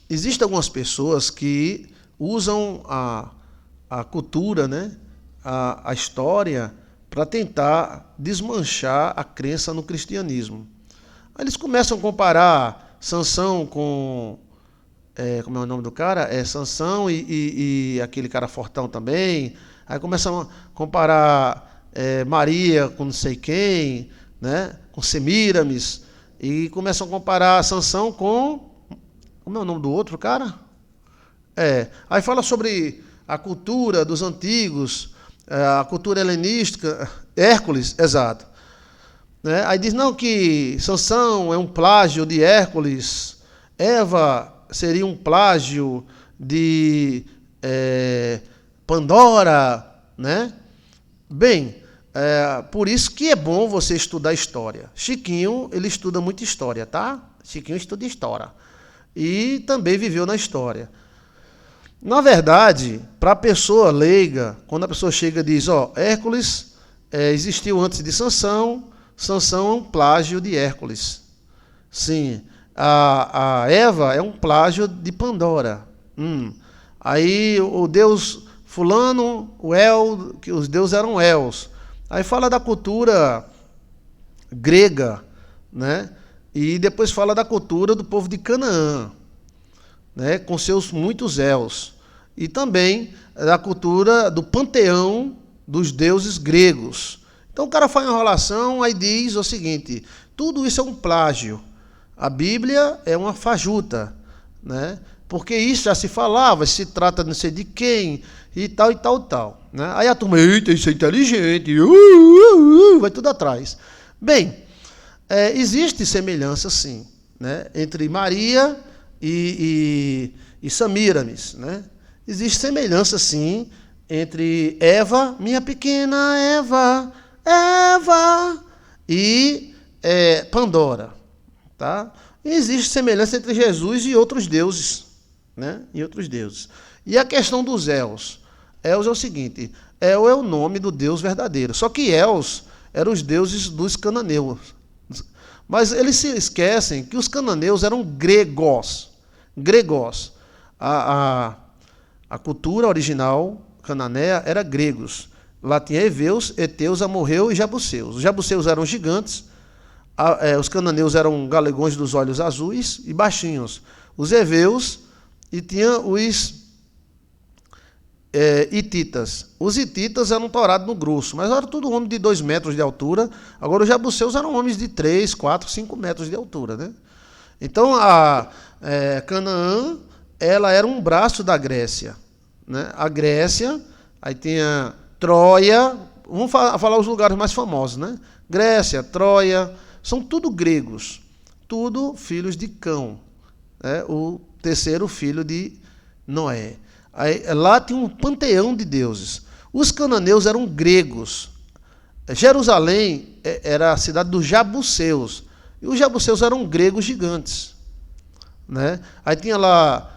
existem algumas pessoas que usam a cultura, né, a história, para tentar desmanchar a crença no cristianismo. Aí eles começam a comparar Sansão com... como é o nome do cara? Sansão e aquele cara fortão também. Aí começam a comparar Maria com não sei quem, né, com Semíramis. E começam a comparar Sansão com... Como é o nome do outro cara? Aí fala sobre a cultura dos antigos, a cultura helenística, Hércules, exato. Né? Aí diz não que Sansão é um plágio de Hércules, Eva seria um plágio de Pandora, né? Bem, por isso que é bom você estudar história. Chiquinho, ele estuda muito história, tá? Chiquinho estuda história. E também viveu na história. Na verdade, para a pessoa leiga, quando a pessoa chega e diz, Hércules existiu antes de Sansão, Sansão é um plágio de Hércules. Sim, a Eva é um plágio de Pandora. Aí o deus fulano, o El, que os deuses eram Els. Aí fala da cultura grega, né? E depois fala da cultura do povo de Canaã, né, com seus muitos Els. E também da cultura do panteão dos deuses gregos. Então o cara faz uma enrolação, aí diz o seguinte, tudo isso é um plágio. A Bíblia é uma fajuta, né? Porque isso já se falava, se trata de não sei de quem, e tal, e tal, e tal. Né? Aí a turma, eita, isso é inteligente, vai tudo atrás. Bem, existe semelhança, sim, né, entre Maria e Semíramis. Né? Existe semelhança, sim, entre Eva, minha pequena Eva, e Pandora. Tá? E existe semelhança entre Jesus e outros deuses. Né? E outros deuses. E a questão dos Els. Els é o seguinte, El é o nome do Deus verdadeiro. Só que Els eram os deuses dos cananeus. Mas eles se esquecem que os cananeus eram gregos. Gregos. A cultura original cananeia era gregos. Lá tinha heveus, heteus, amorreus e jebuseus. Os jebuseus eram gigantes. Os cananeus eram galegões dos olhos azuis e baixinhos. Os heveus e tinha os hititas. Os hititas eram torados no grosso, mas era tudo homem de 2 metros de altura. Agora os jebuseus eram homens de 3, 4, 5 metros de altura. Né? Então Canaã ela era um braço da Grécia. Né? A Grécia, aí tinha Troia, vamos falar os lugares mais famosos. Né? Grécia, Troia, são tudo gregos, tudo filhos de Cão, né? O terceiro filho de Noé. Aí, lá tinha um panteão de deuses. Os cananeus eram gregos. Jerusalém era a cidade dos Jabuseus. E os Jabuseus eram gregos gigantes. Né? Aí tinha lá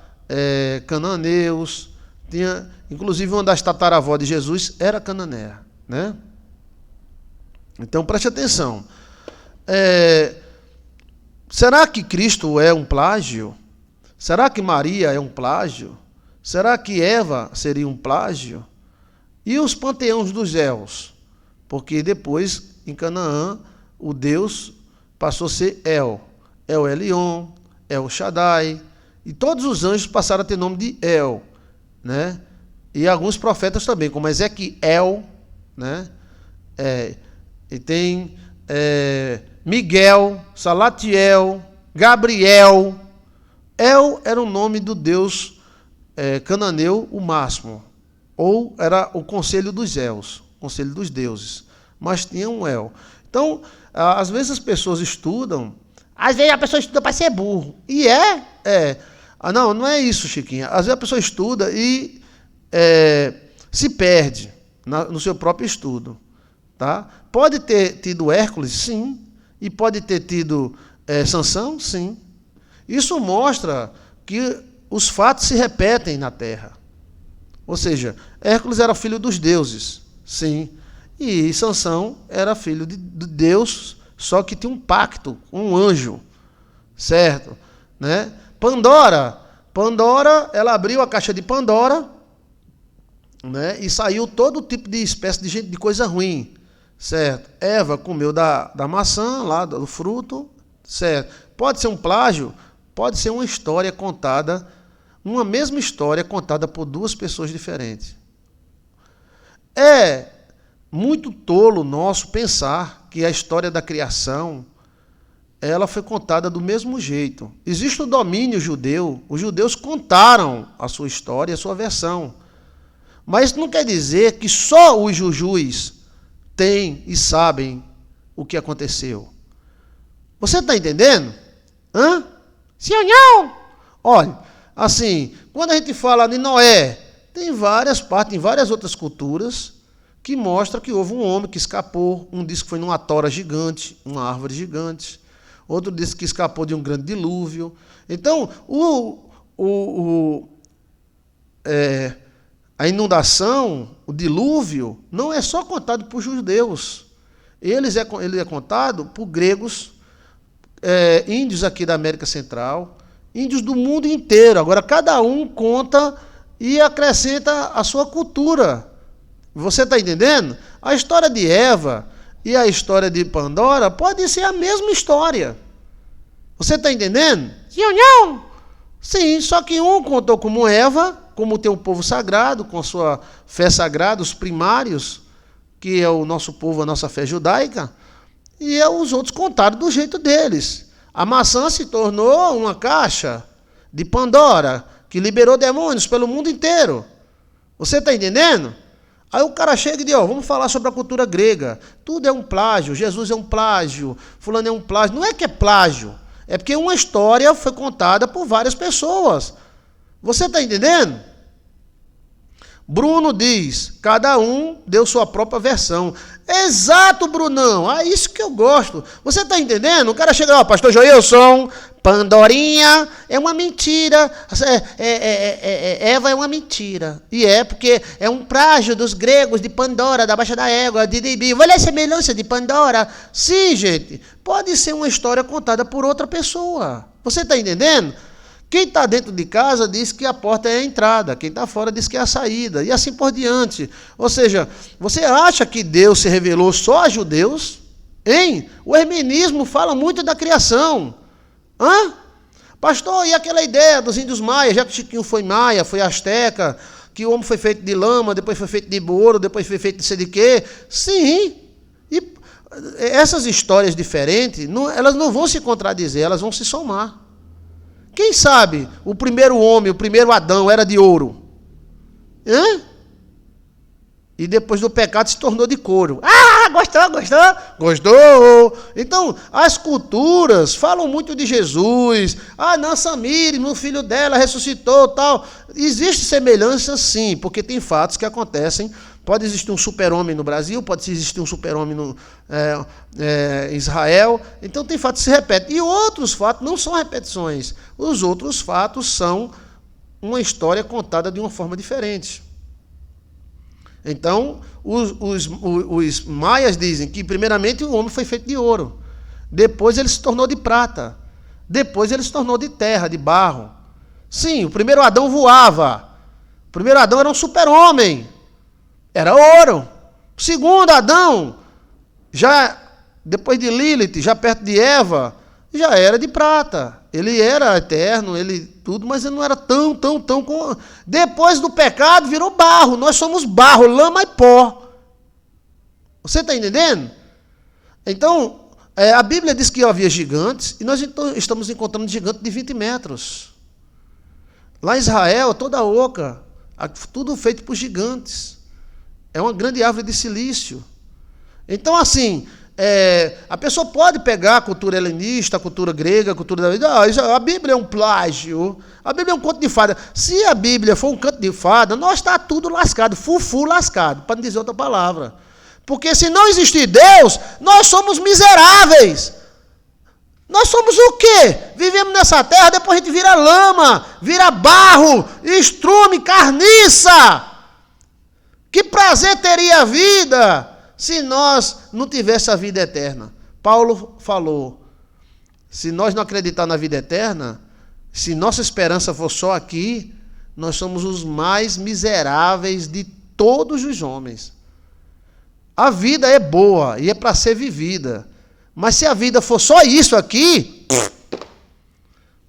cananeus, tinha, inclusive uma das tataravós de Jesus era cananeia. Né? Então preste atenção. Será que Cristo é um plágio? Será que Maria é um plágio? Será que Eva seria um plágio? E os panteões dos Els? Porque depois, em Canaã, o Deus passou a ser El. El Elyon, El Shaddai. E todos os anjos passaram a ter nome de El. Né? E alguns profetas também, como Ezequiel. Né? E tem Miguel, Salatiel, Gabriel. El era o nome do Deus cananeu, o máximo. Ou era o conselho dos Els, conselho dos deuses. Mas tinha um El. Então, às vezes as pessoas estudam, às vezes a pessoa estuda para ser burro. E não é isso, Chiquinha. Às vezes a pessoa estuda e se perde no seu próprio estudo. Tá? Pode ter tido Hércules, sim. E pode ter tido Sansão, sim. Isso mostra que os fatos se repetem na Terra. Ou seja, Hércules era filho dos deuses, sim. E Sansão era filho de Deus, só que tinha um pacto com um anjo, certo? Né? Pandora Pandora, ela abriu a caixa de Pandora, né? E saiu todo tipo de espécie de gente, de coisa ruim, certo? Eva comeu da maçã, lá do fruto, certo? Pode ser um plágio, pode ser uma história contada, uma mesma história contada por duas pessoas diferentes. É muito tolo nosso pensar que a história da criação ela foi contada do mesmo jeito. Existe o domínio judeu, os judeus contaram a sua história, a sua versão. Mas não quer dizer que só os jujus têm e sabem o que aconteceu. Você está entendendo? Hã? Sim ou não? Olha, assim, quando a gente fala de Noé, tem várias partes, em várias outras culturas, que mostra que houve um homem que escapou. Um diz que foi numa tora gigante, uma árvore gigante. Outro diz que escapou de um grande dilúvio. Então, a inundação, o dilúvio, não é só contado por judeus. Ele é contado por gregos, índios aqui da América Central, índios do mundo inteiro. Agora, cada um conta e acrescenta a sua cultura. Você está entendendo? A história de Eva e a história de Pandora pode ser a mesma história. Você está entendendo? Sim ou não? Sim, só que um contou como Eva, como tem o povo sagrado, com a sua fé sagrada, os primários, que é o nosso povo, a nossa fé judaica, e os outros contaram do jeito deles. A maçã se tornou uma caixa de Pandora, que liberou demônios pelo mundo inteiro. Você está entendendo? Aí o cara chega e diz, vamos falar sobre a cultura grega. Tudo é um plágio, Jesus é um plágio, fulano é um plágio. Não é que é plágio, é porque uma história foi contada por várias pessoas. Você está entendendo? Bruno diz, cada um deu sua própria versão. Exato, Brunão, é isso que eu gosto. Você está entendendo? O cara chega, pastor Joilson, Pandorinha é uma mentira, Eva é uma mentira. E porque é um plágio dos gregos de Pandora, da Baixa da Égua, de Dibi. Olha a semelhança de Pandora. Sim, gente, pode ser uma história contada por outra pessoa. Você está entendendo? Quem está dentro de casa diz que a porta é a entrada, quem está fora diz que é a saída, e assim por diante. Ou seja, você acha que Deus se revelou só a judeus? Hein? O hermenismo fala muito da criação. Hã? Pastor, e aquela ideia dos índios maias, já que Chiquinho foi maia, foi asteca, que o homem foi feito de lama, depois foi feito de ouro, depois foi feito de sei de quê? Sim. E essas histórias diferentes, elas não vão se contradizer, elas vão se somar. Quem sabe o primeiro homem, o primeiro Adão era de ouro? Hã? E depois do pecado se tornou de couro. Ah, gostou. Então, as culturas falam muito de Jesus. Ah, não, Samir, no filho dela ressuscitou, tal. Existe semelhança, sim, porque tem fatos que acontecem. Pode existir um super-homem no Brasil, pode existir um super-homem em Israel. Então, tem fatos que se repetem. E outros fatos não são repetições. Os outros fatos são uma história contada de uma forma diferente. Então, os maias dizem que, primeiramente, o homem foi feito de ouro. Depois, ele se tornou de prata. Depois, ele se tornou de terra, de barro. Sim, o primeiro Adão voava. O primeiro Adão era um super-homem. Era ouro. O segundo Adão, já depois de Lilith, já perto de Eva, já era de prata. Ele era eterno, tudo, mas ele não era tão. Depois do pecado, virou barro. Nós somos barro, lama e pó. Você está entendendo? Então, a Bíblia diz que havia gigantes, e nós então estamos encontrando gigante de 20 metros. Lá em Israel, toda a oca, tudo feito por gigantes. É uma grande árvore de silício. Então, assim, a pessoa pode pegar a cultura helenista, a cultura grega, a cultura da vida. A Bíblia é um plágio, a Bíblia é um conto de fada. Se a Bíblia for um conto de fada, nós está tudo lascado, fufu lascado, para não dizer outra palavra. Porque se não existir Deus, nós somos miseráveis. Nós somos o quê? Vivemos nessa terra, depois a gente vira lama, vira barro, estrume, carniça. Que prazer teria a vida se nós não tivéssemos a vida eterna? Paulo falou, se nós não acreditar na vida eterna, Se nossa esperança for só aqui, nós somos os mais miseráveis de todos os homens. A vida é boa e é para ser vivida. Mas se a vida for só isso aqui,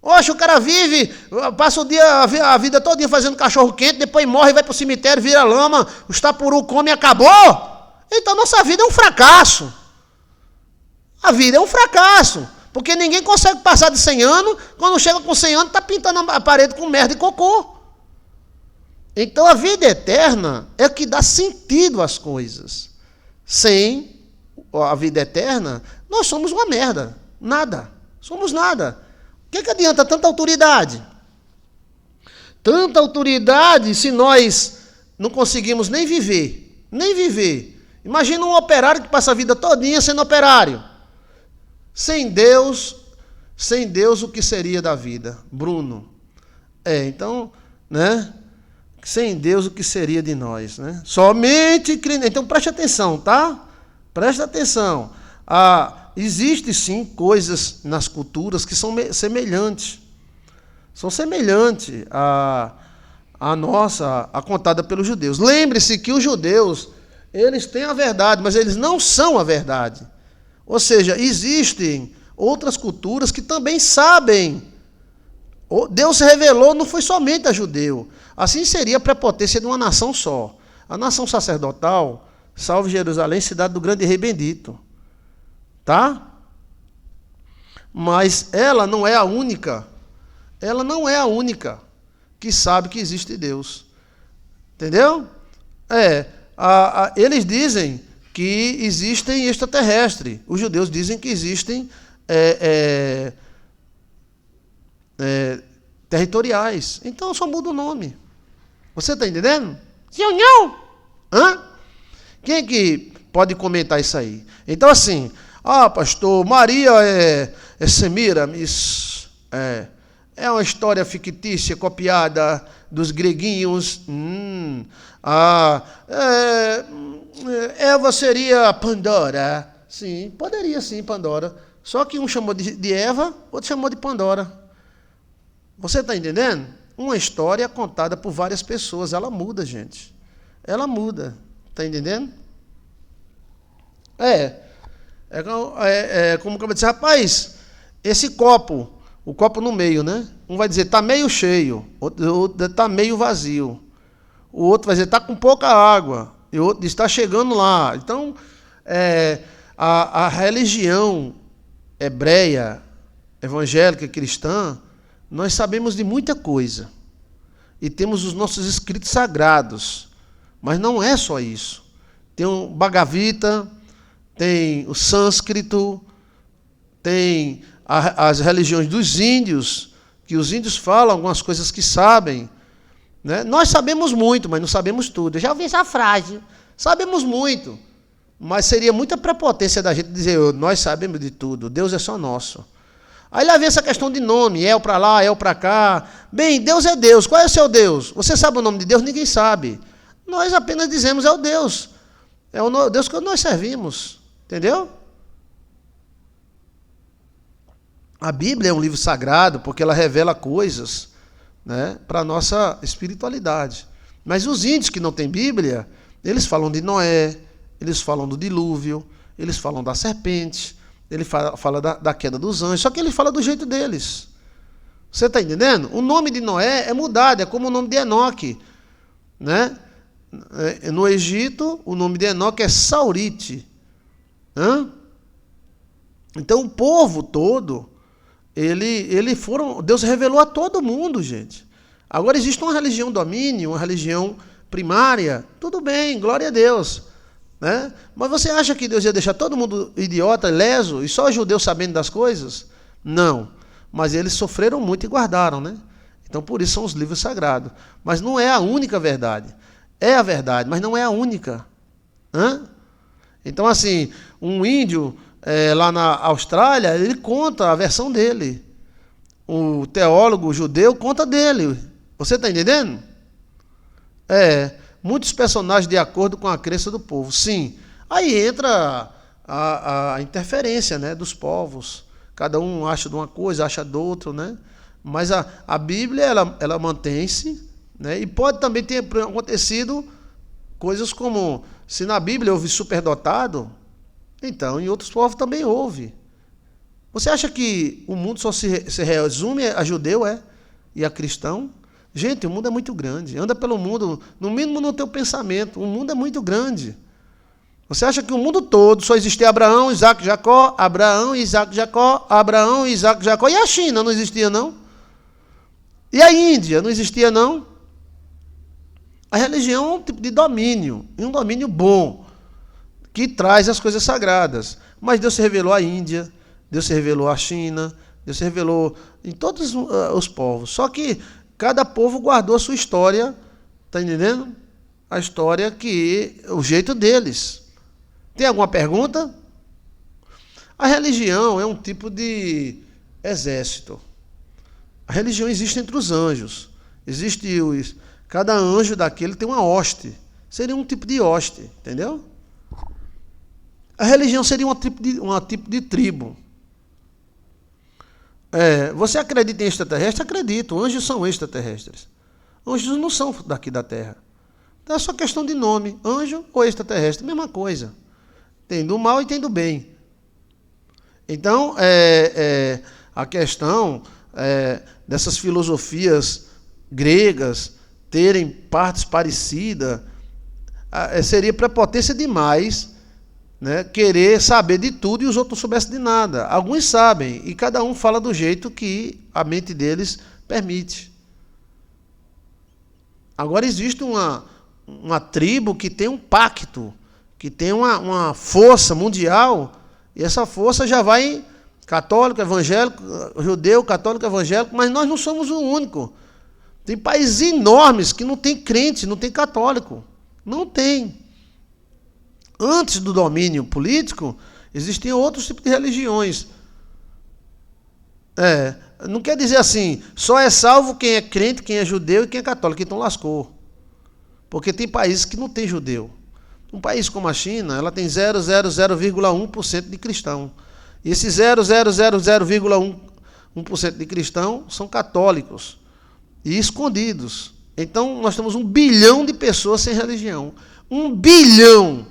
oxe, o cara vive, passa o dia, a vida toda fazendo cachorro quente, depois morre, vai para o cemitério, vira lama, os tapuru come e acabou. Então nossa vida é um fracasso. A vida é um fracasso. Porque ninguém consegue passar de 100 anos, quando chega com 100 anos, está pintando a parede com merda e cocô. Então a vida eterna é o que dá sentido às coisas. Sem a vida eterna, nós somos uma merda. Nada. Somos nada. O que adianta tanta autoridade? Tanta autoridade se nós não conseguimos nem viver. Nem viver. Imagina um operário que passa a vida todinha sendo operário. Sem Deus, o que seria da vida? Bruno. Então, né? Sem Deus, o que seria de nós, né? Somente Cristo. Então, preste atenção, tá? Preste atenção. Existem, sim, coisas nas culturas que são semelhantes. São semelhantes à nossa, a contada pelos judeus. Lembre-se que os judeus, eles têm a verdade, mas eles não são a verdade. Ou seja, existem outras culturas que também sabem. Deus se revelou, não foi somente a judeu. Assim seria a prepotência de uma nação só. A nação sacerdotal, salve Jerusalém, cidade do grande rei bendito. Tá? Mas ela não é a única. Ela não é a única que sabe que existe Deus. Entendeu? Eles dizem que existem extraterrestres. Os judeus dizem que existem territoriais. Então só muda o nome. Você está entendendo? Sim ou não? Hã? Quem é que pode comentar isso aí? Então assim, pastor, Maria é Semiramis, é uma história fictícia copiada dos greguinhos. Eva seria Pandora. Sim, poderia sim, Pandora. Só que um chamou de Eva, outro chamou de Pandora. Você está entendendo? Uma história contada por várias pessoas. Ela muda, gente. Ela muda. Está entendendo? Como eu disse, rapaz, esse copo, o copo no meio, né? Um vai dizer, está meio cheio. Outro está meio vazio. O outro vai dizer, está com pouca água. E o outro diz, está chegando lá. Então, a religião hebreia, evangélica, cristã, nós sabemos de muita coisa. E temos os nossos escritos sagrados. Mas não é só isso. Tem o Bhagavad Gita, tem o sânscrito, tem as religiões dos índios, que os índios falam algumas coisas que sabem. Né? Nós sabemos muito, mas não sabemos tudo. Eu já ouvi essa frase. Sabemos muito, mas seria muita prepotência da gente dizer, nós sabemos de tudo, Deus é só nosso. Aí lá vem essa questão de nome, El para lá, El para cá. Bem, Deus é Deus. Qual é o seu Deus? Você sabe o nome de Deus? Ninguém sabe. Nós apenas dizemos é o Deus. É o Deus que nós servimos. Entendeu? A Bíblia é um livro sagrado porque ela revela coisas, né, para a nossa espiritualidade. Mas os índios que não têm Bíblia, eles falam de Noé, eles falam do dilúvio, eles falam da serpente, ele fala da queda dos anjos, só que ele fala do jeito deles. Você está entendendo? O nome de Noé é mudado, é como o nome de Enoque. Né? No Egito, o nome de Enoque é Saurite. Então, o povo todo, Deus revelou a todo mundo, gente. Agora, existe uma religião domínio, uma religião primária, tudo bem, glória a Deus. Né? Mas você acha que Deus ia deixar todo mundo idiota, leso, e só os judeus sabendo das coisas? Não. Mas eles sofreram muito e guardaram, né? Então, por isso são os livros sagrados. Mas não é a única verdade. É a verdade, mas não é a única. Então, assim, um índio lá na Austrália, ele conta a versão dele. O teólogo judeu conta dele. Você está entendendo? Muitos personagens de acordo com a crença do povo. Sim. Aí entra a interferência, né, dos povos. Cada um acha de uma coisa, acha de outra, né? Mas a Bíblia, ela mantém-se, né? E pode também ter acontecido coisas como, se na Bíblia houve superdotado, então em outros povos também houve. Você acha que o mundo só se resume a judeu, e a cristão? Gente, o mundo é muito grande. Anda pelo mundo, no mínimo no teu pensamento. O mundo é muito grande. Você acha que o mundo todo só existia Abraão, Isaac, Jacó, Abraão, Isaac, Jacó, Abraão, Isaac, Jacó. E a China não existia, não? E a Índia não existia, não? A religião é um tipo de domínio, e um domínio bom, que traz as coisas sagradas. Mas Deus se revelou à Índia, Deus se revelou à China, Deus se revelou em todos os povos. Só que cada povo guardou a sua história, está entendendo? A história o jeito deles. Tem alguma pergunta? A religião é um tipo de exército. A religião existe entre os anjos. Cada anjo daquele tem uma hoste. Seria um tipo de hoste, entendeu? A religião seria um tipo de tribo. Você acredita em extraterrestre? Acredito. Anjos são extraterrestres. Anjos não são daqui da Terra. Então é só questão de nome. Anjo ou extraterrestre, mesma coisa. Tem do mal e tem do bem. Então, a questão dessas filosofias gregas terem partes parecidas seria prepotência demais, né? Querer saber de tudo e os outros não soubessem de nada. Alguns sabem, e cada um fala do jeito que a mente deles permite. Agora existe uma tribo que tem um pacto, que tem uma força mundial, e essa força já vai católico, evangélico, judeu, católico, evangélico, mas nós não somos o único. Tem países enormes que não tem crente, não tem católico. Não tem. Antes do domínio político, existiam outros tipos de religiões. Não quer dizer assim, só é salvo quem é crente, quem é judeu e quem é católico, então lascou. Porque tem países que não tem judeu. Um país como a China, ela tem 0,1% de cristão. E esses 0,1% de cristão são católicos e escondidos. Então, nós temos 1 bilhão de pessoas sem religião. 1 bilhão!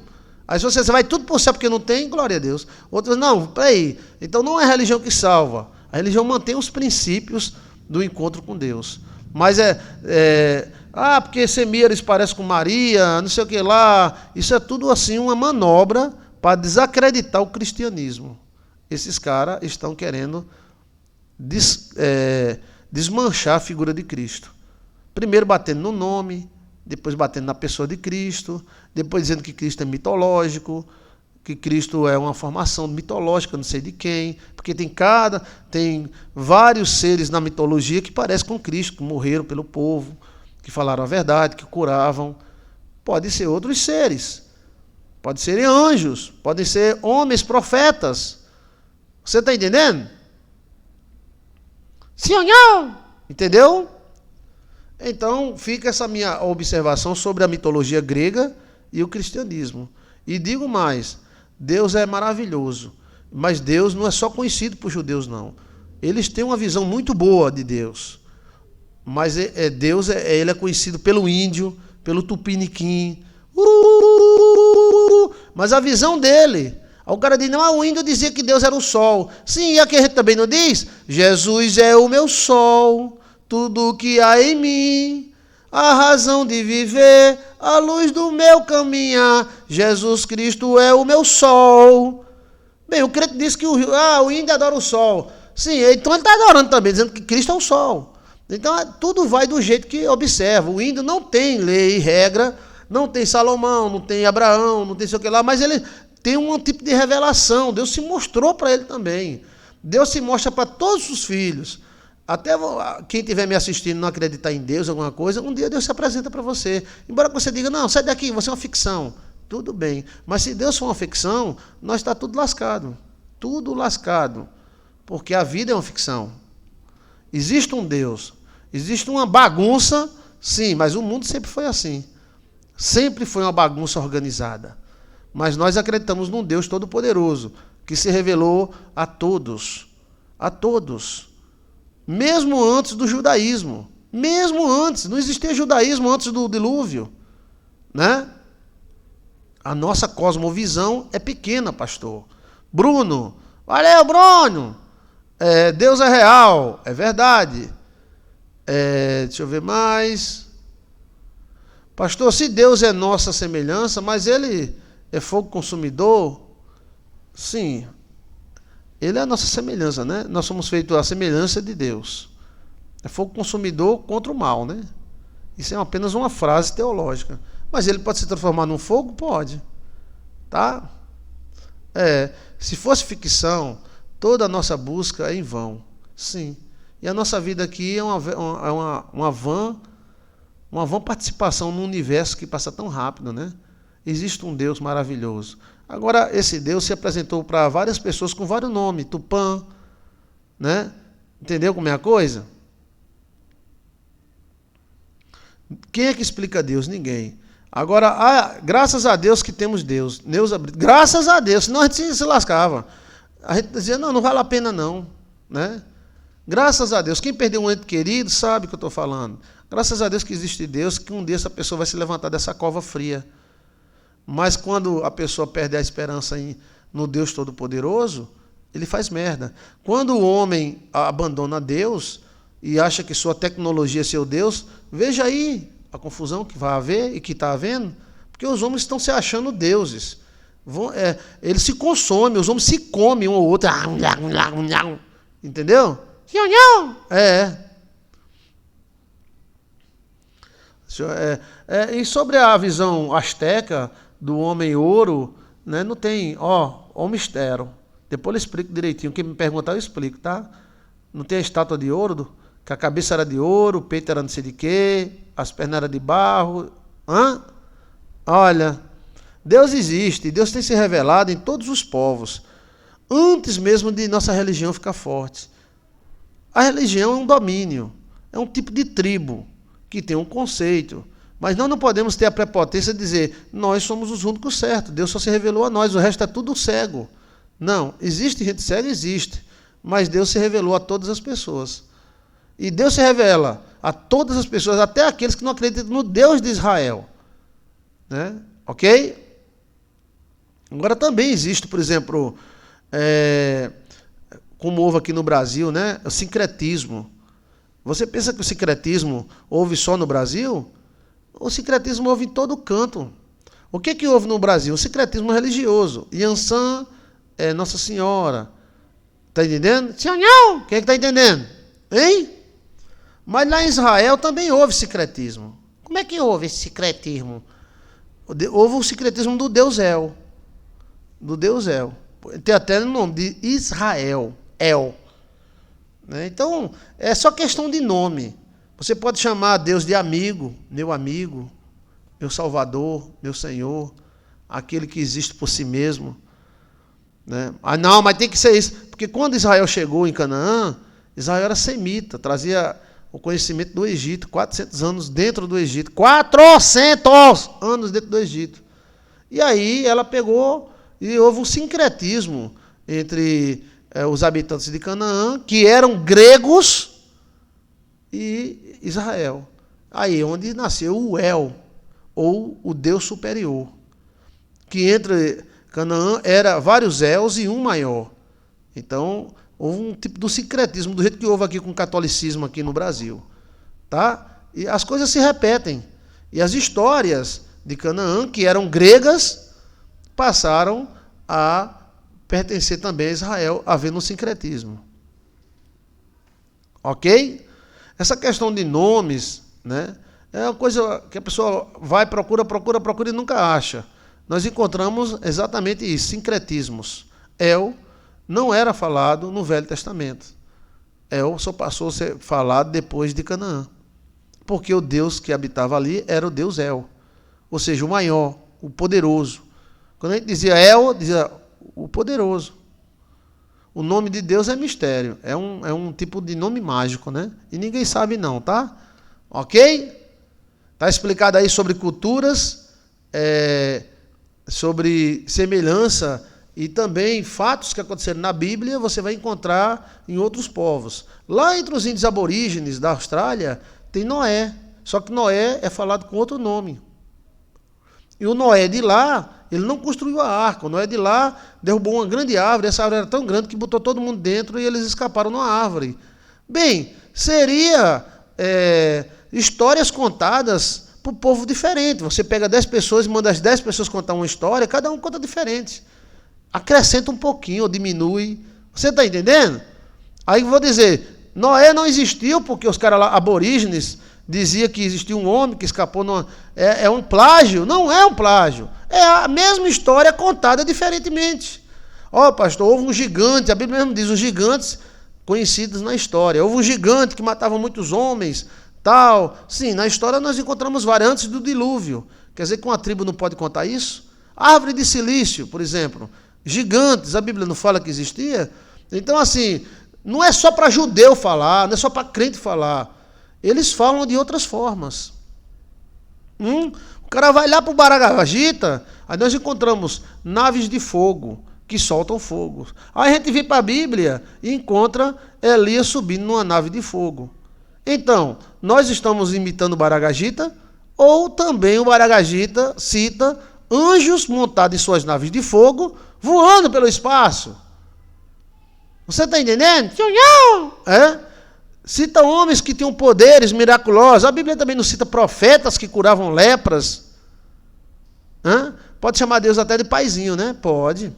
Aí, se você vai tudo por céu porque não tem, glória a Deus. Outros, não, peraí. Então, não é a religião que salva. A religião mantém os princípios do encontro com Deus. Mas porque Semíramis parece com Maria, não sei o que lá. Isso é tudo assim uma manobra para desacreditar o cristianismo. Esses caras estão querendo desmanchar a figura de Cristo. Primeiro batendo no nome, depois batendo na pessoa de Cristo, depois dizendo que Cristo é mitológico, que Cristo é uma formação mitológica, não sei de quem, porque tem vários seres na mitologia que parecem com Cristo, que morreram pelo povo, que falaram a verdade, que curavam. Pode ser outros seres, pode serem anjos, podem ser homens, profetas. Você está entendendo? Sim ou não? Entendeu? Então, fica essa minha observação sobre a mitologia grega e o cristianismo. E digo mais, Deus é maravilhoso, mas Deus não é só conhecido por judeus, não. Eles têm uma visão muito boa de Deus. Mas Deus ele é conhecido pelo índio, pelo tupiniquim. Mas a visão dele... O cara diz, não, o índio dizia que Deus era o sol. Sim, e aqui a gente também não diz? Jesus é o meu sol, tudo que há em mim, a razão de viver, a luz do meu caminhar. Jesus Cristo é o meu sol. Bem, o crente diz que o índio adora o sol. Sim, então ele está adorando também, dizendo que Cristo é o sol. Então tudo vai do jeito que observa. O índio não tem lei e regra, não tem Salomão, não tem Abraão, não tem sei o que lá, mas ele... tem um tipo de revelação. Deus se mostrou para ele também. Deus se mostra para todos os filhos. Até quem estiver me assistindo não acreditar em Deus, alguma coisa, um dia Deus se apresenta para você. Embora você diga, não, sai daqui, você é uma ficção. Tudo bem. Mas se Deus for uma ficção, nós está tudo lascado. Tudo lascado. Porque a vida é uma ficção. Existe um Deus. Existe uma bagunça, sim, mas o mundo sempre foi assim. Sempre foi uma bagunça organizada. Mas nós acreditamos num Deus todo-poderoso, que se revelou a todos. A todos. mesmo antes do judaísmo. Mesmo antes, não existia judaísmo antes do dilúvio, né? A nossa cosmovisão é pequena, pastor. Bruno, valeu, Bruno! Deus é real, é verdade. Deixa eu ver mais. Pastor, se Deus é nossa semelhança, mas ele é fogo consumidor, sim, ele é a nossa semelhança, né? Nós somos feitos à semelhança de Deus. É fogo consumidor contra o mal, né? Isso é apenas uma frase teológica. Mas ele pode se transformar num fogo? Pode. Tá? Se fosse ficção, toda a nossa busca é em vão. Sim. E a nossa vida aqui é uma vã participação num universo que passa tão rápido, né? Existe um Deus maravilhoso. Agora, esse Deus se apresentou para várias pessoas com vários nomes. Tupã, né? Entendeu como é a coisa? Quem é que explica Deus? Ninguém. Agora, graças a Deus que temos Deus. Graças a Deus, senão a gente se lascava. A gente dizia, não vale a pena não. Né? Graças a Deus. Quem perdeu um ente querido sabe o que eu estou falando. Graças a Deus que existe Deus, que um dia essa pessoa vai se levantar dessa cova fria. Mas quando a pessoa perde a esperança no Deus Todo-Poderoso, ele faz merda. Quando o homem abandona Deus e acha que sua tecnologia é seu Deus, veja aí a confusão que vai haver e que está havendo, porque os homens estão se achando deuses. Eles se consomem, os homens se comem um ao outro. Entendeu? E sobre a visão asteca do homem ouro, né, não tem, o mistério. Depois eu explico direitinho. Quem me perguntar, eu explico, tá? Não tem a estátua de ouro, que a cabeça era de ouro, o peito era não sei de quê, as pernas eram de barro. Olha, Deus existe, Deus tem se revelado em todos os povos, antes mesmo de nossa religião ficar forte. A religião é um domínio, é um tipo de tribo, que tem um conceito. Mas nós não podemos ter a prepotência de dizer, nós somos os únicos certos, Deus só se revelou a nós, o resto é tudo cego. Não, existe gente cega? Existe. Mas Deus se revelou a todas as pessoas. E Deus se revela a todas as pessoas, até aqueles que não acreditam no Deus de Israel. Né? Ok? Agora também existe, por exemplo, como houve aqui no Brasil, né, o sincretismo. Você pensa que o sincretismo houve só no Brasil? O sincretismo houve em todo canto. O que houve no Brasil? O sincretismo religioso. Iansã é Nossa Senhora. Está entendendo? Senhor, quem é que está entendendo? Hein? Mas lá em Israel também houve sincretismo. Como é que houve esse sincretismo? Houve o sincretismo do Deus El. Do Deus El. Tem até o nome de Israel. El. Então, é só questão de nome. Você pode chamar Deus de amigo, meu Salvador, meu Senhor, aquele que existe por si mesmo. Né? Não, mas tem que ser isso. Porque quando Israel chegou em Canaã, Israel era semita, trazia o conhecimento do Egito, 400 anos dentro do Egito. 400 anos dentro do Egito. E aí ela pegou e houve um sincretismo entre os habitantes de Canaã, que eram gregos, e Israel. Aí onde nasceu o El, ou o Deus superior. Que entre Canaã era vários Els e um maior. Então, houve um tipo de sincretismo, do jeito que houve aqui com o catolicismo aqui no Brasil. Tá? E as coisas se repetem. E as histórias de Canaã, que eram gregas, passaram a pertencer também a Israel, havendo um sincretismo. Ok? Essa questão de nomes, né, é uma coisa que a pessoa vai, procura e nunca acha. Nós encontramos exatamente isso, sincretismos. El não era falado no Velho Testamento. El só passou a ser falado depois de Canaã. Porque o Deus que habitava ali era o Deus El. Ou seja, o maior, o poderoso. Quando a gente dizia El, dizia o poderoso. O nome de Deus é mistério. É um tipo de nome mágico, né? E ninguém sabe não, tá? Ok? Está explicado aí sobre culturas, sobre semelhança E também fatos que aconteceram na Bíblia você vai encontrar em outros povos. Lá entre os índios aborígenes da Austrália tem Noé. Só que Noé é falado com outro nome. E o Noé de lá, ele não construiu a arca. O Noé de lá derrubou uma grande árvore. Essa árvore era tão grande que botou todo mundo dentro e eles escaparam numa árvore. Bem, seria histórias contadas para o povo diferente. Você pega 10 pessoas e manda as 10 pessoas contar uma história, cada um conta diferente. Acrescenta um pouquinho ou diminui. Você está entendendo? Aí eu vou dizer, Noé não existiu porque os caras lá, aborígenes, diziam que existia um homem que escapou. É um plágio? Não é um plágio. É a mesma história contada diferentemente. Ó, pastor, houve um gigante, a Bíblia mesmo diz, os gigantes conhecidos na história. Houve um gigante que matava muitos homens, tal. Sim, na história nós encontramos várias antes do dilúvio. Quer dizer que uma tribo não pode contar isso? Árvore de silício, por exemplo. Gigantes, a Bíblia não fala que existia? Então, assim, não é só para judeu falar, não é só para crente falar. Eles falam de outras formas. O cara vai lá para o Baragagita, aí nós encontramos naves de fogo, que soltam fogo. Aí a gente vem para a Bíblia e encontra Elias subindo numa nave de fogo. Então, nós estamos imitando o Baragagita, ou também o Baragagita cita anjos montados em suas naves de fogo, voando pelo espaço. Você está entendendo? Cita homens que tinham poderes miraculosos. A Bíblia também não cita profetas que curavam lepras. Pode chamar Deus até de paizinho, né? Pode.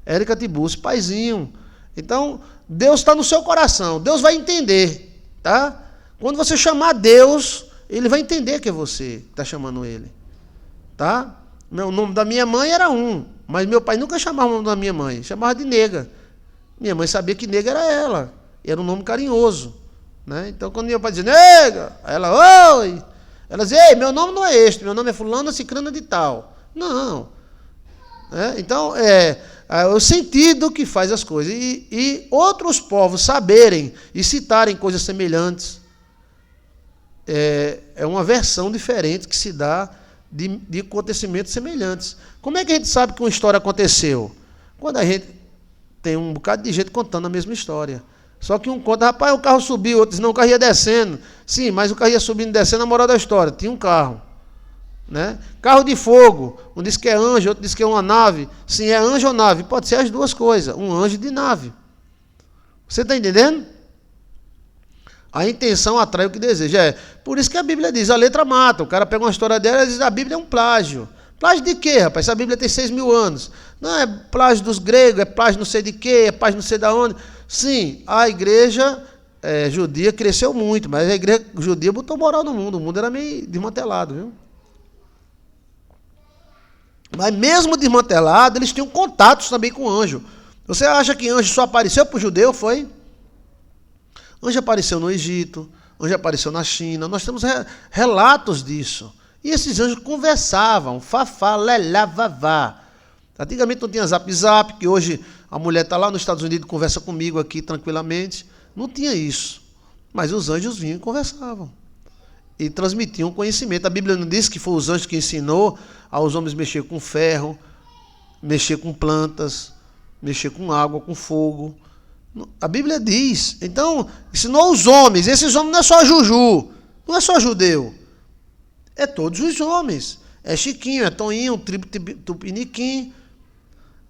Érica Tiburcio, paizinho. Então, Deus está no seu coração. Deus vai entender, tá? Quando você chamar Deus, Ele vai entender que é você que está chamando Ele, tá? O nome da minha mãe era mas meu pai nunca chamava o nome da minha mãe, chamava de nega. Minha mãe sabia que nega era ela, era um nome carinhoso, né? Então, quando meu pai dizia nega, ela, oi, ela dizia, ei, meu nome não é este, meu nome é fulana cicrana de tal. Não. Então, é o sentido que faz as coisas. E outros povos saberem e citarem coisas semelhantes é uma versão diferente que se dá de acontecimentos semelhantes. Como é que a gente sabe que uma história aconteceu? Quando a gente tem um bocado de gente contando a mesma história. Só que um conta, rapaz, o carro subiu, outro diz, não, o carro ia descendo. Sim, mas o carro ia subindo e descendo, a moral da história, tinha um carro. Né? Carro de fogo, um diz que é anjo, outro diz que é uma nave. Sim, é anjo ou nave? Pode ser as duas coisas, um anjo de nave. Você está entendendo? A intenção atrai o que deseja. Por isso que a Bíblia diz, a letra mata. O cara pega uma história dela e diz, a Bíblia é um plágio. Plágio de quê, rapaz? A Bíblia tem 6.000 anos. Não, é plágio dos gregos, é plágio não sei de quê, é plágio não sei de onde. Sim, a igreja judia cresceu muito, mas a igreja judia botou moral no mundo. O mundo era meio desmantelado, viu? Mas mesmo desmantelado, eles tinham contatos também com anjo. Você acha que anjo só apareceu para o judeu? Foi? Anjo apareceu no Egito, anjo apareceu na China. Nós temos relatos disso. E esses anjos conversavam, fafá, lelá, vavá. Antigamente não tinha zap, que hoje a mulher está lá nos Estados Unidos e conversa comigo aqui tranquilamente. Não tinha isso. Mas os anjos vinham e conversavam. E transmitiam conhecimento. A Bíblia não diz que foi os anjos que ensinou aos homens mexer com ferro, mexer com plantas, mexer com água, com fogo. A Bíblia diz. Então, ensinou aos homens. Esses homens não é só Juju, não é só judeu. É todos os homens. É Chiquinho, é Toninho, tribo Tupiniquim.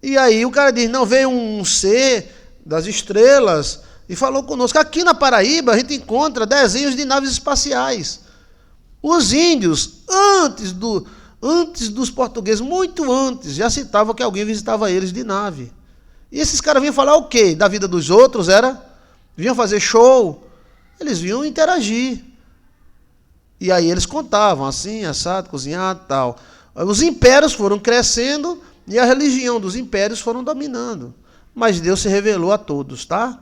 E aí o cara diz, não, veio um ser das estrelas e falou conosco. Aqui na Paraíba a gente encontra desenhos de naves espaciais. Os índios, antes dos portugueses, muito antes, já citavam que alguém visitava eles de nave. E esses caras vinham falar o quê? Da vida dos outros, vinham fazer show, eles vinham interagir. E aí eles contavam, assim, assado, cozinhado e tal. Os impérios foram crescendo e a religião dos impérios foram dominando. Mas Deus se revelou a todos, tá?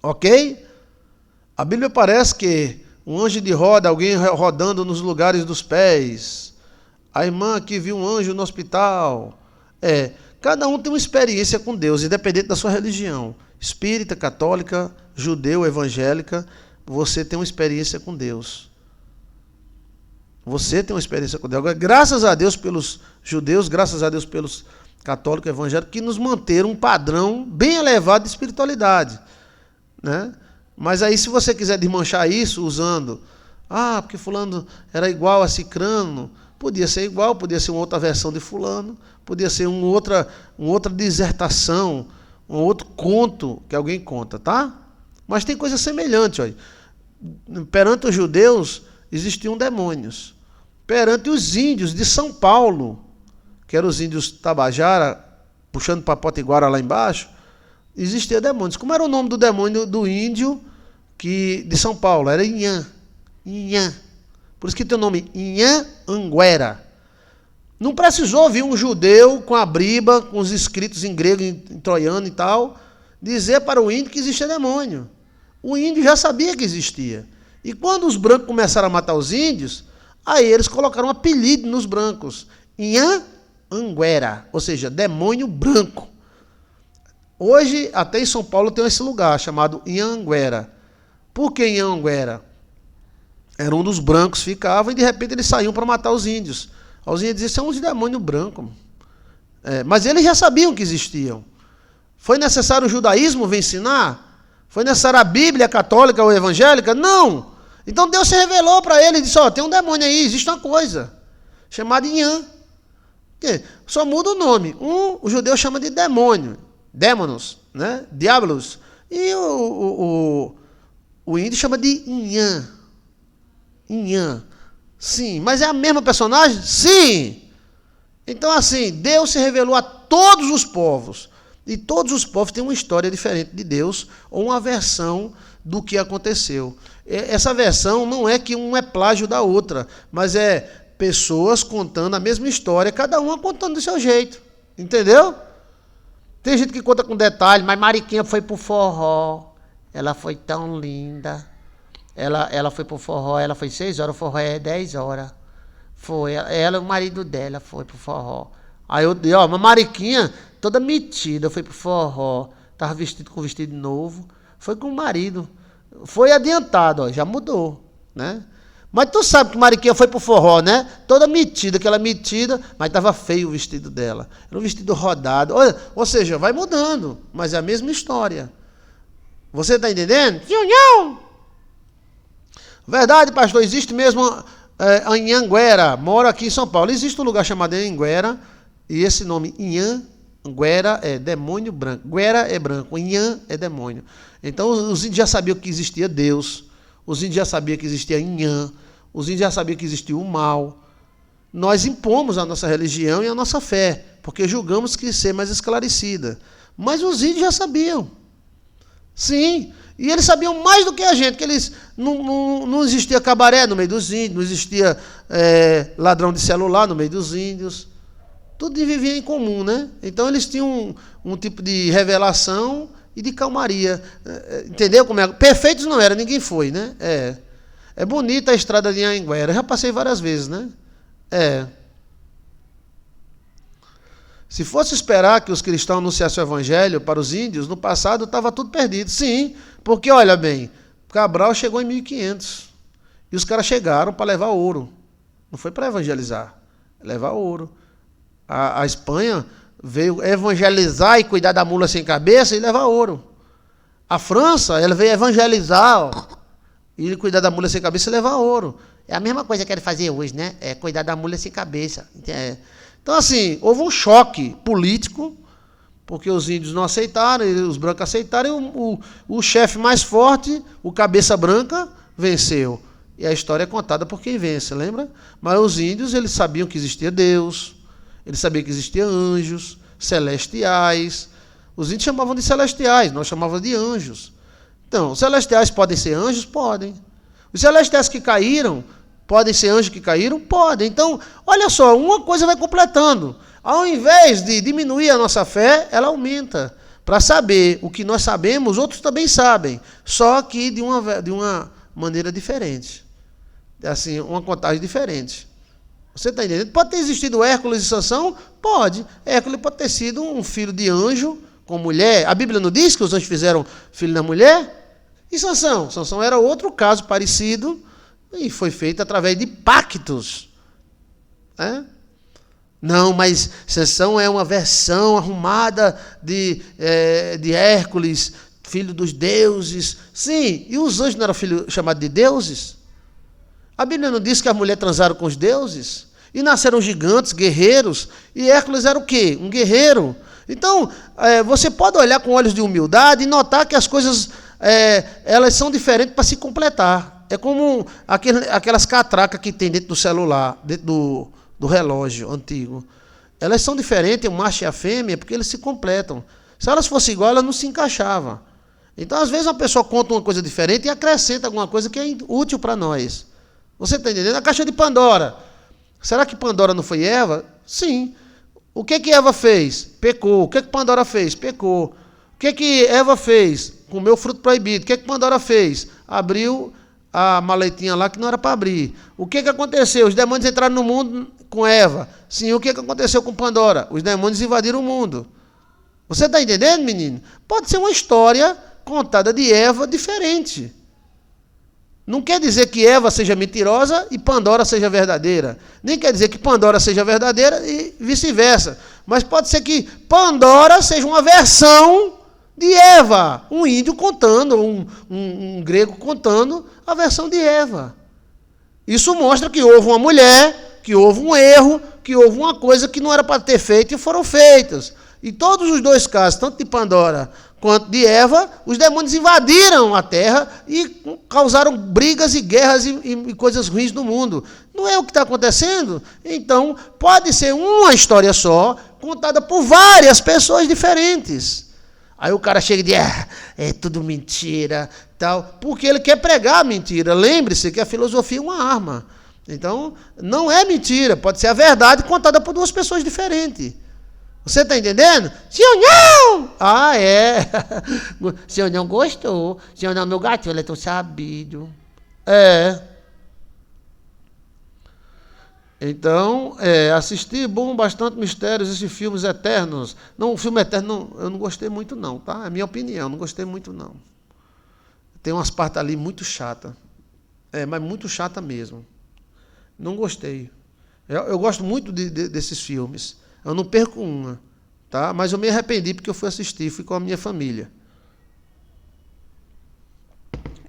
Ok? A Bíblia parece que um anjo de roda, alguém rodando nos lugares dos pés. A irmã que viu um anjo no hospital. Cada um tem uma experiência com Deus, independente da sua religião. Espírita, católica, judeu, evangélica, você tem uma experiência com Deus. Você tem uma experiência com Deus. Agora, graças a Deus pelos judeus, graças a Deus pelos católico evangélico, que nos manteram um padrão bem elevado de espiritualidade, né? Mas aí, se você quiser desmanchar isso usando, porque fulano era igual a cicrano, podia ser igual, podia ser uma outra versão de fulano, podia ser uma outra dissertação, um outro conto que alguém conta, tá? Mas tem coisa semelhante, olha. Perante os judeus existiam demônios. Perante os índios de São Paulo, que eram os índios Tabajara, puxando para Potiguara lá embaixo, existiam demônios. Como era o nome do demônio do índio de São Paulo? Era Inhã. Inhã. Por isso que tem o nome Inhã Anguera. Não precisou vir um judeu com a briba, com os escritos em grego, em troiano e tal, dizer para o índio que existia demônio. O índio já sabia que existia. E quando os brancos começaram a matar os índios, aí eles colocaram um apelido nos brancos. Inhã Anguera, ou seja, demônio branco. Hoje, até em São Paulo, tem esse lugar chamado Inhanguera. Por que Inhanguera? Era um dos brancos, ficava, e de repente eles saíam para matar os índios. Os índios diziam, são uns demônios brancos. Mas eles já sabiam que existiam. Foi necessário o judaísmo vir ensinar? Foi necessária a Bíblia católica ou evangélica? Não! Então Deus se revelou para ele e disse, tem um demônio aí, existe uma coisa, chamada Inhã. Só muda o nome. O judeu chama de demônio, démonos, né? Diablos. E o índio chama de Inhã. Inhã. Sim, mas é a mesma personagem? Sim! Então, assim, Deus se revelou a todos os povos. E todos os povos têm uma história diferente de Deus, ou uma versão do que aconteceu. Essa versão não é que um é plágio da outra, mas é pessoas contando a mesma história, cada uma contando do seu jeito. Entendeu? Tem gente que conta com detalhe, mas Mariquinha foi pro forró. Ela foi tão linda. Ela foi pro forró, ela foi 6 horas, o forró é 10 horas. Foi, ela e o marido dela foi pro forró. Aí eu dei, uma Mariquinha toda metida, foi pro forró, tava vestido com vestido novo, foi com o marido. Foi adiantado, já mudou, né? Mas tu sabe que Mariquinha foi pro forró, né? Toda metida, aquela metida, mas tava feio o vestido dela. Era um vestido rodado. Ou seja, vai mudando, mas é a mesma história. Você tá entendendo? Verdade, pastor, existe mesmo Inhanguera, mora aqui em São Paulo. Existe um lugar chamado Inhanguera, e esse nome Inhanguera é demônio branco. Guera é branco, Inhã é demônio. Então os índios já sabiam que existia Deus, os índios já sabiam que existia Inhã, os índios já sabiam que existia o mal. Nós impomos a nossa religião e a nossa fé, porque julgamos que ser mais esclarecida. Mas os índios já sabiam. Sim, e eles sabiam mais do que a gente, que eles não existia cabaré no meio dos índios, não existia ladrão de celular no meio dos índios. Tudo vivia em comum, né? Então eles tinham um tipo de revelação e de calmaria. Entendeu como é? Perfeitos não era, ninguém foi, né? É bonita a estrada de Anhanguera. Eu já passei várias vezes, né? Se fosse esperar que os cristãos anunciassem o evangelho para os índios, no passado estava tudo perdido. Sim, porque, olha bem, Cabral chegou em 1500. E os caras chegaram para levar ouro. Não foi para evangelizar, levar ouro. A Espanha veio evangelizar e cuidar da mula sem cabeça e levar ouro. A França, ela veio evangelizar e cuidar da mula sem cabeça e levar ouro. É a mesma coisa que ele fazer hoje, né? É cuidar da mula sem cabeça. Então, assim, houve um choque político, porque os índios não aceitaram, os brancos aceitaram, e o chefe mais forte, o cabeça branca, venceu. E a história é contada por quem vence, lembra? Mas os índios, eles sabiam que existia Deus, eles sabiam que existiam anjos, celestiais. Os índios chamavam de celestiais, nós chamávamos de anjos. Então, os celestiais podem ser anjos? Podem. Os celestiais que caíram, podem ser anjos que caíram? Podem. Então, olha só, uma coisa vai completando. Ao invés de diminuir a nossa fé, ela aumenta. Para saber o que nós sabemos, outros também sabem. Só que de uma maneira diferente. Assim, uma contagem diferente. Você está entendendo? Pode ter existido Hércules e Sansão? Pode. Hércules pode ter sido um filho de anjo com mulher. A Bíblia não diz que os anjos fizeram filho da mulher? E Sansão? Sansão era outro caso parecido e foi feito através de pactos. Não, mas Sansão é uma versão arrumada de Hércules, filho dos deuses. Sim, e os anjos não eram filhos chamados de deuses? A Bíblia não diz que as mulheres transaram com os deuses? E nasceram gigantes, guerreiros, e Hércules era o quê? Um guerreiro. Então, você pode olhar com olhos de humildade e notar que as coisas, elas são diferentes para se completar. É como aquelas catracas que tem dentro do celular, dentro do relógio antigo. Elas são diferentes, o macho e a fêmea, porque eles se completam. Se elas fossem iguais, elas não se encaixavam. Então, às vezes, uma pessoa conta uma coisa diferente e acrescenta alguma coisa que é útil para nós. Você está entendendo? A caixa de Pandora. Será que Pandora não foi Eva? Sim. O que Eva fez? Pecou. O que Pandora fez? Pecou. O que Eva fez? Comeu o fruto proibido. O que Pandora fez? Abriu a maletinha lá que não era para abrir. O que aconteceu? Os demônios entraram no mundo com Eva. Sim, o que aconteceu com Pandora? Os demônios invadiram o mundo. Você está entendendo, menino? Pode ser uma história contada de Eva diferente. Não quer dizer que Eva seja mentirosa e Pandora seja verdadeira. Nem quer dizer que Pandora seja verdadeira e vice-versa. Mas pode ser que Pandora seja uma versão de Eva. Um índio contando, um grego contando a versão de Eva. Isso mostra que houve uma mulher, que houve um erro, que houve uma coisa que não era para ter feito e foram feitas. E todos os dois casos, tanto de Pandora quanto de Eva, os demônios invadiram a terra e causaram brigas e guerras e coisas ruins no mundo. Não é o que está acontecendo? Então, pode ser uma história só, contada por várias pessoas diferentes. Aí o cara chega e diz, é tudo mentira, tal, porque ele quer pregar a mentira. Lembre-se que a filosofia é uma arma. Então, não é mentira, pode ser a verdade contada por duas pessoas diferentes. Você está entendendo? Senhor não! Ah, é. Senhor não gostou. Senhor não, meu gato, ele é tão sabido. Então, assisti bastante mistérios, esses filmes eternos. Não, o filme eterno eu não gostei muito não, tá? É a minha opinião, não gostei muito não. Tem umas partes ali muito chatas. Mas muito chata mesmo. Não gostei. Eu gosto muito desses filmes. Eu não perco uma, tá? Mas eu me arrependi porque eu fui assistir, fui com a minha família.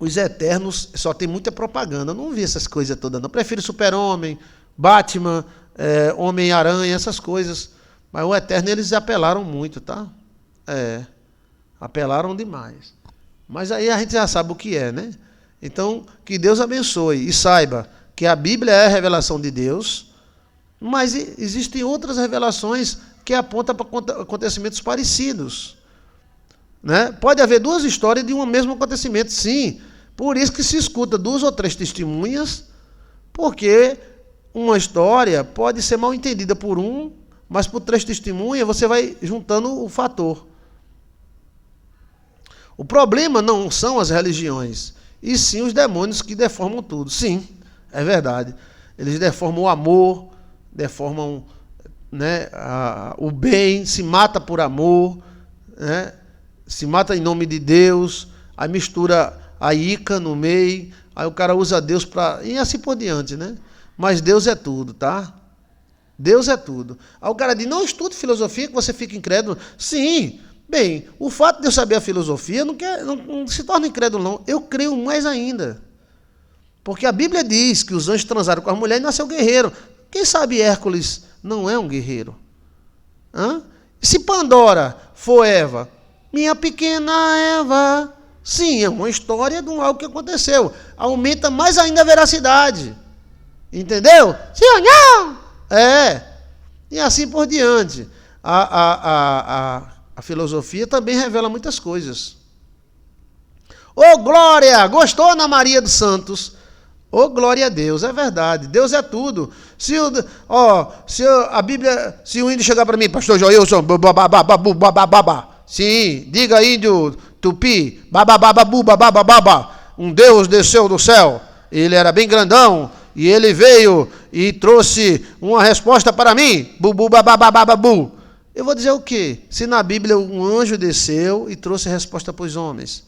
Os Eternos só tem muita propaganda, eu não vi essas coisas todas, não. Eu prefiro Super-Homem, Batman, Homem-Aranha, essas coisas. Mas o Eterno eles apelaram muito, tá? Apelaram demais. Mas aí a gente já sabe o que é, né? Então, que Deus abençoe e saiba que a Bíblia é a revelação de Deus. Mas existem outras revelações que apontam para acontecimentos parecidos. Né? Pode haver duas histórias de um mesmo acontecimento, sim. Por isso que se escuta 2 ou 3 testemunhas, porque uma história pode ser mal entendida por um, mas por 3 testemunhas você vai juntando o fator. O problema não são as religiões, e sim os demônios que deformam tudo. Sim, é verdade. Eles deformam o amor, deformam, né, o bem, se mata por amor, né, se mata em nome de Deus, aí mistura a Ica no meio, aí o cara usa Deus para... E assim por diante, né? Mas Deus é tudo, tá? Deus é tudo. Aí o cara diz, não estude filosofia que você fica incrédulo. Sim, bem, o fato de eu saber a filosofia não se torna incrédulo, não. Eu creio mais ainda. Porque a Bíblia diz que os anjos transaram com as mulheres e nasceu guerreiro. Quem sabe Hércules não é um guerreiro? Se Pandora for Eva, minha pequena Eva, sim, é uma história de algo que aconteceu. Aumenta mais ainda a veracidade. Entendeu? Sim ou não? E assim por diante. A filosofia também revela muitas coisas. Ô, Glória! Gostou, Ana Maria dos Santos? Oh, glória a Deus, é verdade, Deus é tudo. Se a Bíblia, se o índio chegar para mim, pastor Joilson, sim, diga índio tupi, um Deus desceu do céu, ele era bem grandão, e ele veio e trouxe uma resposta para mim, eu vou dizer o quê? Se na Bíblia um anjo desceu e trouxe resposta para os homens.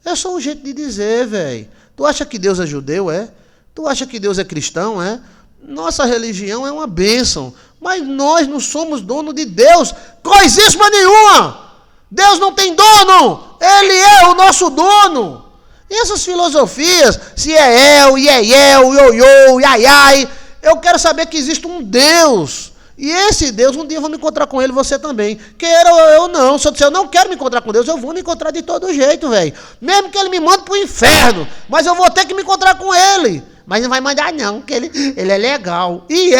É só um jeito de dizer, velho. Tu acha que Deus é judeu, é? Tu acha que Deus é cristão, é? Nossa religião é uma bênção, Mas nós não somos dono de Deus, coisíssima nenhuma. Deus não tem dono, Ele é o nosso dono. E essas filosofias, se é iel, ioiô, iaiai, eu quero saber que existe um Deus. E esse Deus, um dia eu vou me encontrar com ele, você também. Queira eu não. Se eu disser, eu não quero me encontrar com Deus, eu vou me encontrar de todo jeito, velho. Mesmo que ele me mande para o inferno, mas eu vou ter que me encontrar com ele. Mas não vai mandar não, porque ele é legal. E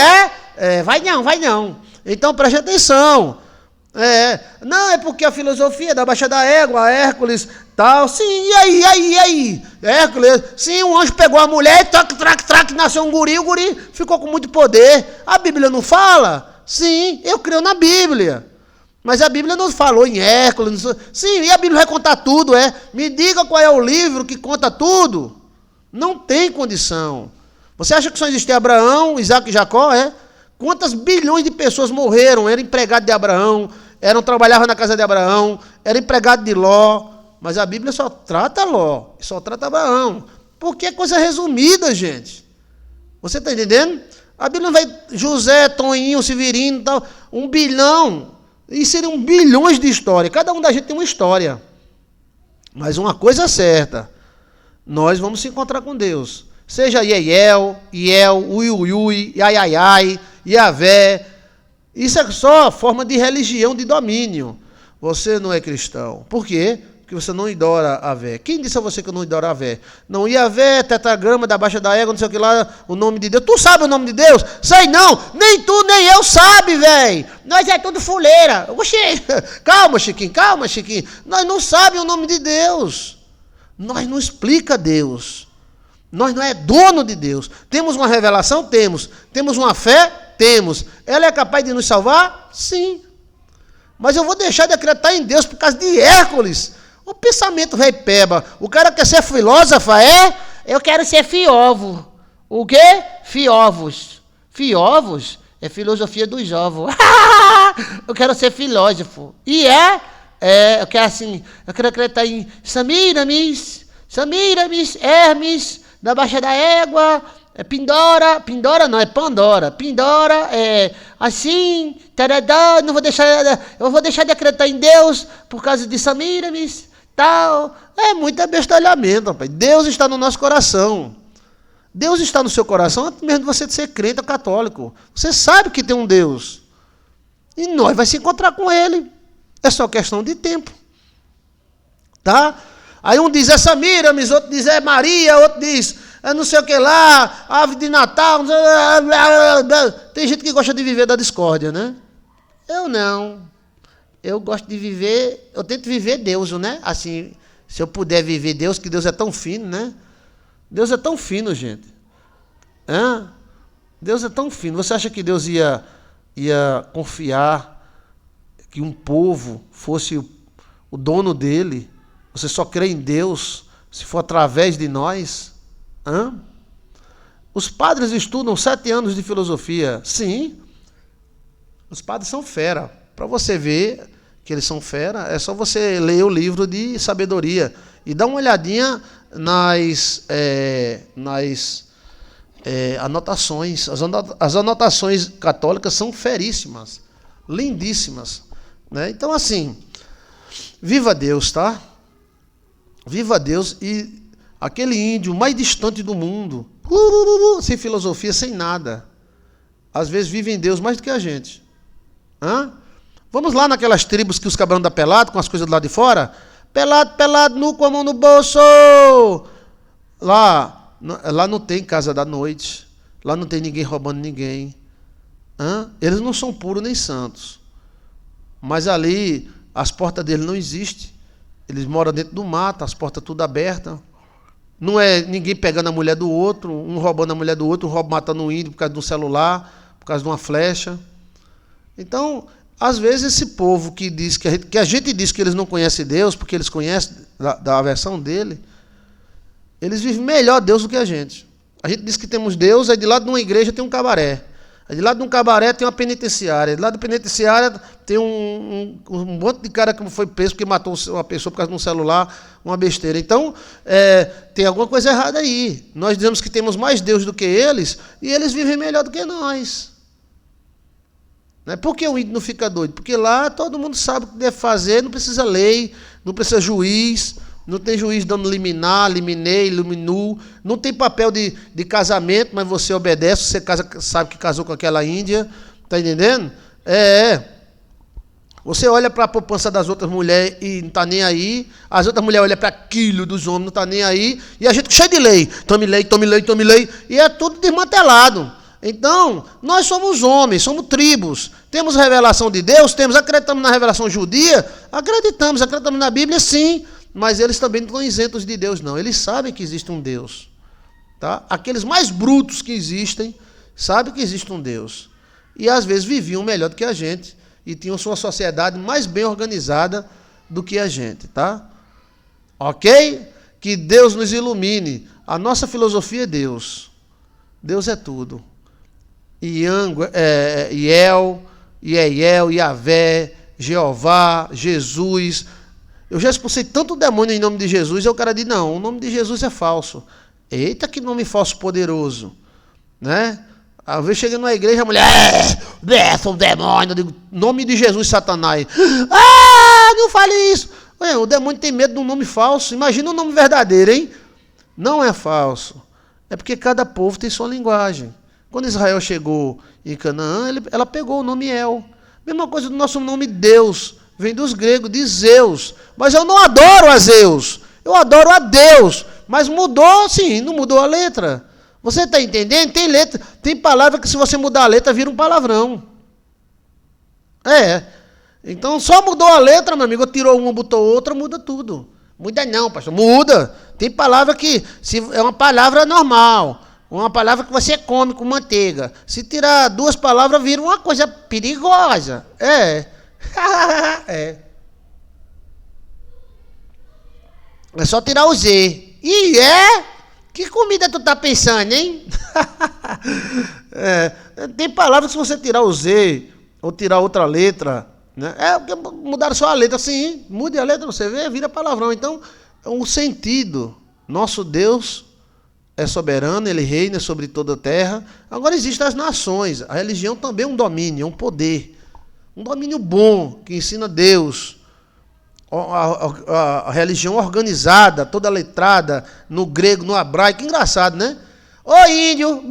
vai não. Então preste atenção. Não, é porque a filosofia da Baixa da Égua, Hércules, tal, sim, e aí? Hércules, sim, um anjo pegou a mulher, trac, nasceu um guri, o guri ficou com muito poder. A Bíblia não fala? Sim, eu creio na Bíblia. Mas a Bíblia não falou em Hércules, sim, e a Bíblia vai contar tudo, Me diga qual é o livro que conta tudo. Não tem condição. Você acha que só existia Abraão, Isaac e Jacó, Quantas bilhões de pessoas morreram, eram empregados de Abraão, trabalhavam na casa de Abraão, era empregado de Ló, mas a Bíblia só trata Ló, só trata Abraão, porque é coisa resumida, gente. Você está entendendo? A Bíblia não vai José, Toninho, Severino, tal, 1 bilhão, e seriam bilhões de histórias, cada um da gente tem uma história, mas uma coisa é certa, nós vamos se encontrar com Deus, seja Iel, Ui, Iaiai, Iavé. Isso é só forma de religião, de domínio. Você não é cristão. Por quê? Porque você não idora a Vé. Quem disse a você que eu não idoro a Vé? Não, Iavé, tetragrama da Baixa da Égua, não sei o que lá, o nome de Deus. Tu sabe o nome de Deus? Sei não. Nem tu, nem eu sabe, velho. Nós é tudo fuleira. Oxê. Calma, Chiquinho. Nós não sabemos o nome de Deus. Nós não explica Deus. Nós não é dono de Deus. Temos uma revelação? Temos. Temos uma fé? Temos. Ela é capaz de nos salvar? Sim. Mas eu vou deixar de acreditar em Deus por causa de Hércules. O pensamento velho peba. O cara quer ser filósofo, Eu quero ser fióvo. O quê? Fióvos. Fióvos é filosofia dos ovos. Eu quero ser filósofo. E eu quero acreditar em Samiramis, Hermes, da Baixa da Égua, Pindora não, é Pandora. Pindora é assim, taradá, eu vou deixar de acreditar em Deus por causa de Samiramis, tal. É muito abestalhamento, rapaz. Deus está no nosso coração. Deus está no seu coração, antes mesmo de você ser crente ou católico. Você sabe que tem um Deus. E nós vamos se encontrar com Ele. É só questão de tempo. Tá? Aí um diz Samiramis, outro diz Maria, outro diz não sei o que lá, ave de Natal. Tem gente que gosta de viver da discórdia, né? Eu não. Eu gosto de viver, eu tento viver Deus, né? Assim, se eu puder viver Deus, que Deus é tão fino, né? Deus é tão fino, gente. Deus é tão fino. Você acha que Deus ia confiar que um povo fosse o dono dele? Você só crê em Deus se for através de nós? Os padres estudam 7 anos de filosofia. Sim. Os padres são fera. Para você ver que eles são fera, é só você ler o livro de sabedoria e dar uma olhadinha nas anotações. As anotações católicas são feríssimas, lindíssimas, né? Então, assim, viva Deus, tá? Viva Deus. E aquele índio mais distante do mundo, sem filosofia, sem nada, às vezes vive em Deus mais do que a gente. Vamos lá naquelas tribos que os cabrão da pelado, com as coisas do lado de fora, pelado, nu com a mão no bolso. Lá não tem casa da noite, lá não tem ninguém roubando ninguém. Eles não são puros nem santos, mas ali as portas deles não existem. Eles moram dentro do mato, as portas tudo abertas. Não é ninguém pegando a mulher do outro, um roubando a mulher do outro, um matando um índio por causa de um celular, por causa de uma flecha. Então, às vezes esse povo que diz que a gente diz que eles não conhecem Deus, porque eles conhecem da versão dele, eles vivem melhor Deus do que a gente. A gente diz que temos Deus, aí de lado de uma igreja tem um cabaré. Aí de lado de um cabaré tem uma penitenciária. De lado da penitenciária tem um monte de cara que foi preso porque matou uma pessoa por causa de um celular, uma besteira. Então, tem alguma coisa errada aí. Nós dizemos que temos mais Deus do que eles, e eles vivem melhor do que nós. Né? Por que o índio não fica doido? Porque lá todo mundo sabe o que deve fazer, não precisa lei, não precisa juiz, não tem juiz dando liminar, liminei, luminu, não tem papel de casamento, mas você obedece, você sabe que casou com aquela índia, tá entendendo? Você olha para a poupança das outras mulheres e não está nem aí, as outras mulheres olham para aquilo dos homens, não está nem aí, e a gente cheio de lei, tome lei, tome lei, tome lei, e é tudo desmantelado. Então, nós somos homens, somos tribos, temos revelação de Deus, acreditamos na revelação judia, acreditamos na Bíblia sim, mas eles também não estão isentos de Deus não, eles sabem que existe um Deus. Tá? Aqueles mais brutos que existem, sabem que existe um Deus. E às vezes viviam melhor do que a gente, e tinham sua sociedade mais bem organizada do que a gente, tá? Ok? Que Deus nos ilumine. A nossa filosofia é Deus. Deus é tudo. Iel, Iavé, Jeová, Jesus. Eu já expulsei tanto demônio em nome de Jesus, e o cara diz, não, o nome de Jesus é falso. Eita, que nome falso poderoso. Né? Às vezes chega numa igreja, a mulher, sou um demônio, eu digo, nome de Jesus, Satanás. Não fale isso. Ué, o demônio tem medo de um nome falso. Imagina um nome verdadeiro, hein? Não é falso. É porque cada povo tem sua linguagem. Quando Israel chegou em Canaã, ela pegou o nome El. Mesma coisa do nosso nome Deus. Vem dos gregos, de Zeus. Mas eu não adoro a Zeus. Eu adoro a Deus. Mas mudou, sim, não mudou a letra. Você está entendendo? Tem letra, tem palavra que se você mudar a letra vira um palavrão. Então só mudou a letra, meu amigo, tirou uma, botou outra, muda tudo. Muda não, pastor, muda. Tem palavra que é uma palavra normal, uma palavra que você come com manteiga. Se tirar duas palavras vira uma coisa perigosa. É só tirar o Z. E que comida tu tá pensando, hein? Tem palavras que se você tirar o Z ou tirar outra letra, né? Mudaram só a letra, sim. Mude a letra, você vê, vira palavrão. Então, o sentido. Nosso Deus é soberano, ele reina sobre toda a terra. Agora existem as nações. A religião também é um domínio, é um poder. Um domínio bom, que ensina Deus. A religião organizada, toda letrada, no grego, no hebraico, engraçado, né? Ô índio,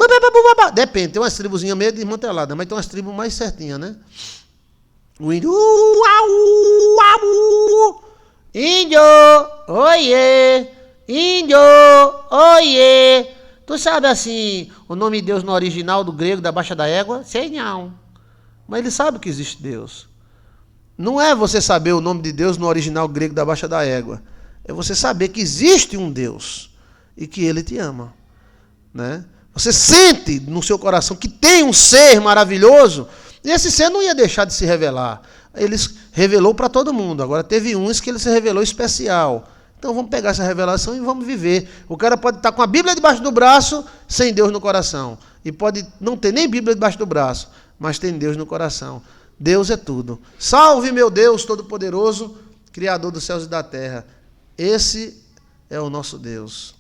depende, tem umas tribuzinhas meio desmanteladas, mas tem umas tribos mais certinhas, né? O índio, índio, oiê, índio, oiê. Tu sabe assim, o nome de Deus no original do grego, da Baixa da Égua? Sei não, mas ele sabe que existe Deus. Não é você saber o nome de Deus no original grego da Baixa da Égua. É você saber que existe um Deus e que Ele te ama. Né? Você sente no seu coração que tem um ser maravilhoso e esse ser não ia deixar de se revelar. Ele revelou para todo mundo. Agora teve uns que Ele se revelou especial. Então vamos pegar essa revelação e vamos viver. O cara pode estar com a Bíblia debaixo do braço sem Deus no coração. E pode não ter nem Bíblia debaixo do braço, mas tem Deus no coração. Deus é tudo. Salve, meu Deus Todo-Poderoso, Criador dos céus e da terra. Esse é o nosso Deus.